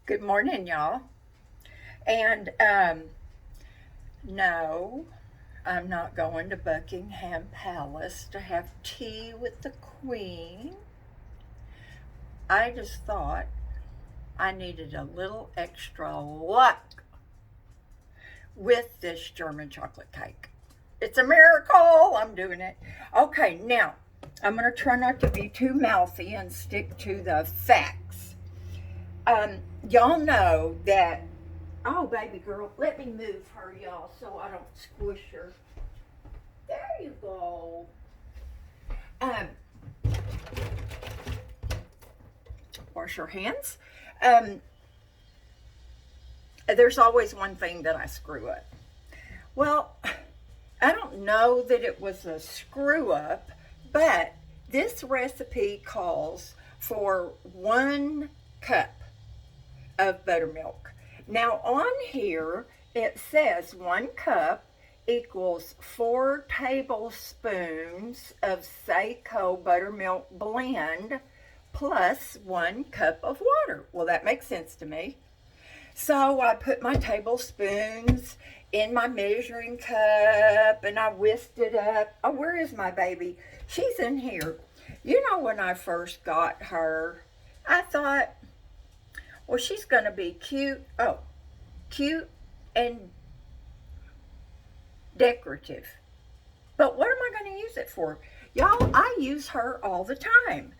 Good morning, y'all. And no, I'm not going to Buckingham Palace to have tea with the Queen. I just thought I needed a little extra luck with this German chocolate cake. It's a miracle. I'm doing it. Okay, now I'm going to try not to be too mouthy and stick to the facts. Y'all know that. Oh, baby girl, let me move her, y'all, so I don't squish her. There you go. Um, Wash your hands. Um, there's always one thing that I screw up. Well, I don't know that it was a screw up, but this recipe calls for 1 cup of buttermilk. Now, on here, it says 1 cup equals 4 tablespoons of Seiko buttermilk blend plus 1 cup of water. Well, that makes sense to me. So I put my tablespoons in my measuring cup and I whisked it up. Oh, where is my baby? She's in here. You know, when I first got her, I thought, well, she's going to be cute. Oh, cute and decorative. But what am I going to use it for? Y'all, I use her all the time.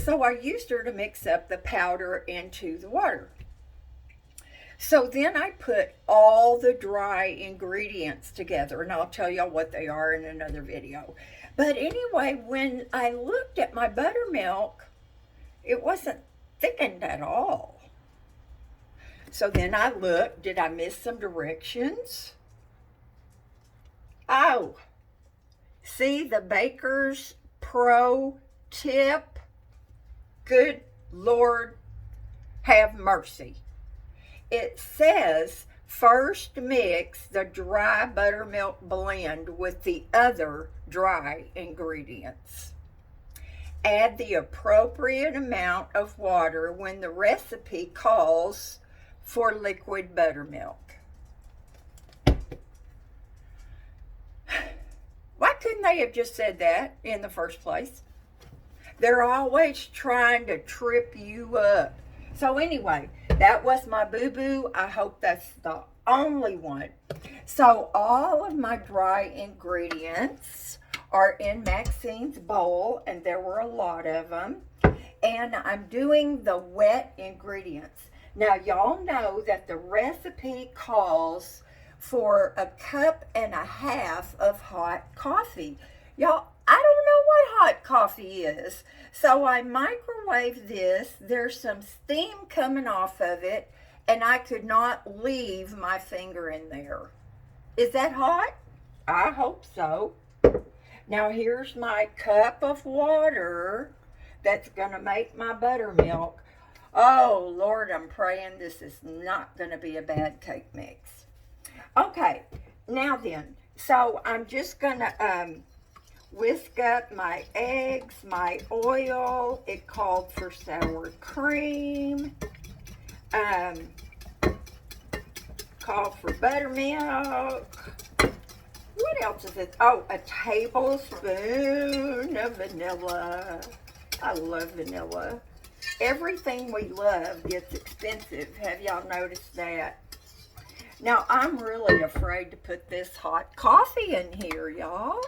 So I used her to mix up the powder into the water. So then I put all the dry ingredients together, and I'll tell y'all what they are in another video. But anyway, when I looked at my buttermilk, it wasn't thickened at all. So then I looked, did I miss some directions? Oh, see the baker's pro tip? Good Lord, have mercy. It says first mix the dry buttermilk blend with the other dry ingredients. Add the appropriate amount of water when the recipe calls for liquid buttermilk. Why couldn't they have just said that in the first place? They're always trying to trip you up. So anyway, that was my boo-boo. I hope that's the only one. So all of my dry ingredients are in Maxine's bowl, and there were a lot of them. And I'm doing the wet ingredients. Now, y'all know that the recipe calls for 1.5 cups of hot coffee. Y'all, I don't know what hot coffee is. So I microwave this. There's some steam coming off of it, and I could not leave my finger in there. Is that hot? I hope so. Now here's my cup of water that's going to make my buttermilk. Oh, Lord, I'm praying this is not going to be a bad cake mix. Okay, now then, so I'm just going to whisk up my eggs, my oil. It called for sour cream. Called for buttermilk. What else is it? Oh, a tablespoon of vanilla. I love vanilla. Everything we love gets expensive. Have y'all noticed that? Now, I'm really afraid to put this hot coffee in here, y'all.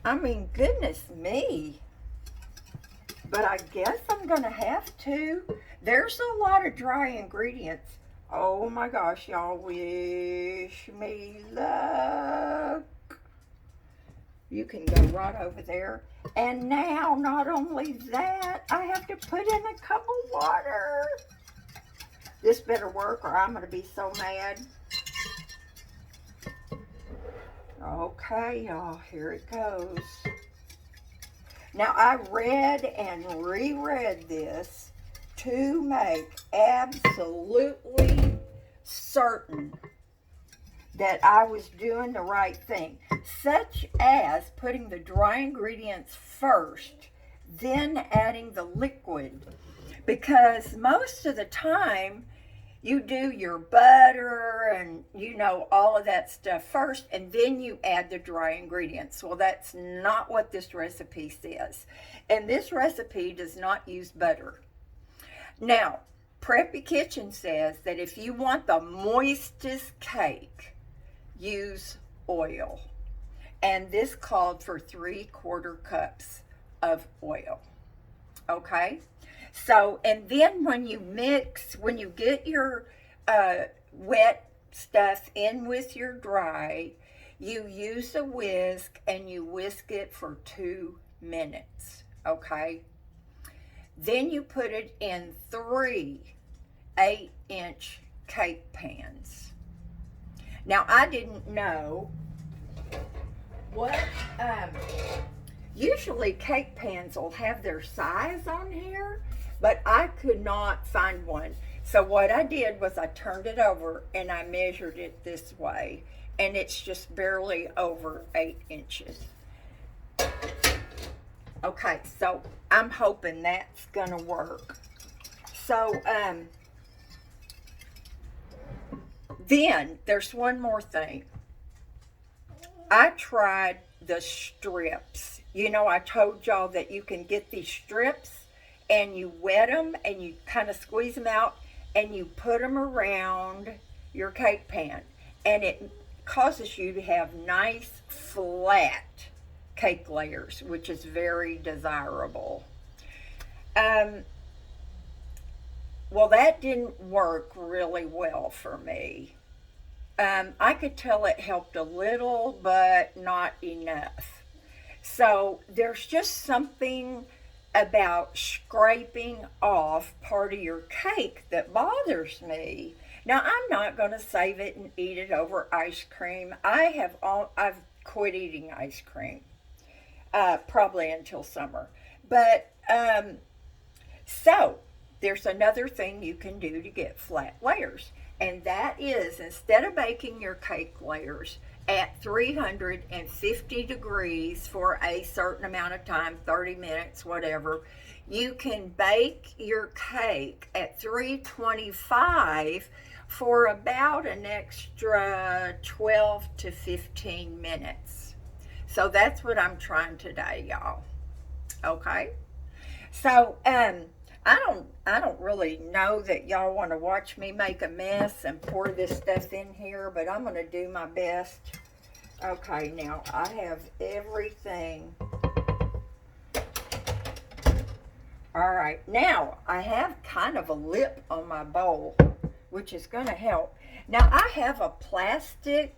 I mean, goodness me. But I guess I'm going to have to. There's a lot of dry ingredients. Oh my gosh, y'all, wish me luck. You can go right over there. And now, not only that, I have to put in a cup of water. This better work or I'm going to be so mad. Okay, y'all, here it goes. Now, I read and reread this to make absolutely certain that I was doing the right thing, such as putting the dry ingredients first, then adding the liquid. because most of the time you do your butter and all of that stuff first, and then you add the dry ingredients. Well, that's not what this recipe says, and this recipe does not use butter. Now, Preppy Kitchen says that if you want the moistest cake, use oil, and this called for 3/4 cups of oil. Okay, so, and then when you get your wet stuff in with your dry, you use a whisk and you whisk it for 2 minutes. Okay, then you put it in 3 8-inch cake pans. Now, I didn't know what, usually cake pans will have their size on here, but I could not find one. So what I did was I turned it over and I measured it this way, and it's just barely over 8 inches. Okay, so I'm hoping that's gonna work. So, then there's one more thing. I tried the strips. I told y'all that you can get these strips and you wet them and you kind of squeeze them out and you put them around your cake pan, and it causes you to have nice flat cake layers, which is very desirable. Well, that didn't work really well for me. I could tell it helped a little, but not enough. So there's just something about scraping off part of your cake that bothers me. Now, I'm not going to save it and eat it over ice cream. I've quit eating ice cream, probably until summer. But so there's another thing you can do to get flat layers, and that is, instead of baking your cake layers at 350 degrees for a certain amount of time, 30 minutes, whatever, you can bake your cake at 325 for about an extra 12 to 15 minutes. So that's what I'm trying today, y'all. Okay? So, I don't really know that y'all want to watch me make a mess and pour this stuff in here, but I'm going to do my best. Okay, now I have everything. All right, now I have kind of a lip on my bowl, which is going to help. Now I have a plastic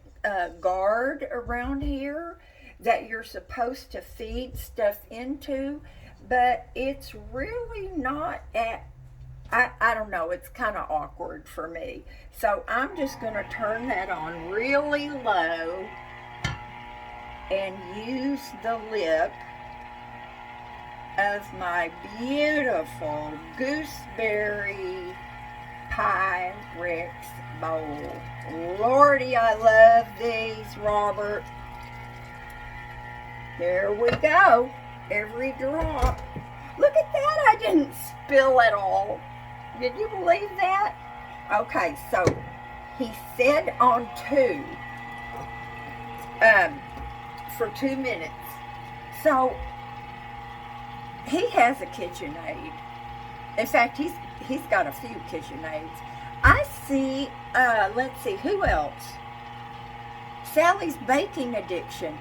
guard around here that you're supposed to feed stuff into, but it's really not I don't know, it's kind of awkward for me. So I'm just going to turn that on really low and use the lip of my beautiful gooseberry pie Rex bowl. Lordy, I love these, Robert. There we go. Every drop. Look at that, I didn't spill at all. Did you believe that? Okay, so he said on 2 for 2 minutes. So he has a KitchenAid. In fact, he's got a few KitchenAids. I see, let's see, who else? Sally's Baking Addiction.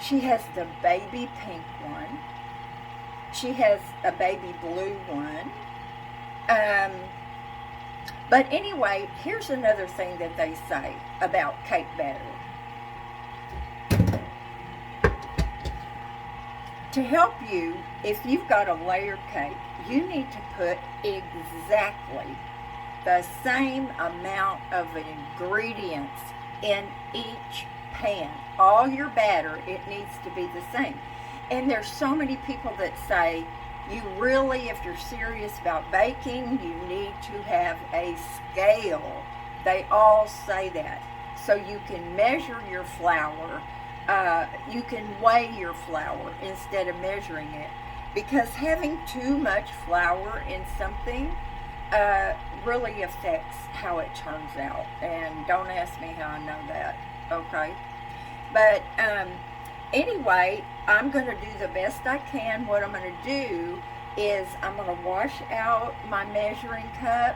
She has the baby pink one. She has a baby blue one. But anyway, here's another thing that they say about cake batter. To help you, if you've got a layered cake, you need to put exactly the same amount of ingredients in each pan. All your batter, it needs to be the same. And there's so many people that say, you really, if you're serious about baking, you need to have a scale. They all say that. So you can measure your flour. You can weigh your flour instead of measuring it. because having too much flour in something really affects how it turns out. And don't ask me how I know that, okay? But anyway, I'm going to do the best I can. What I'm going to do is I'm going to wash out my measuring cup,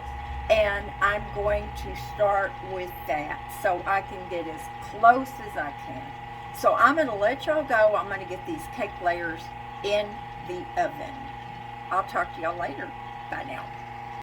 and I'm going to start with that so I can get as close as I can. So I'm going to let y'all go. I'm going to get these cake layers in the oven. I'll talk to y'all later. Bye now.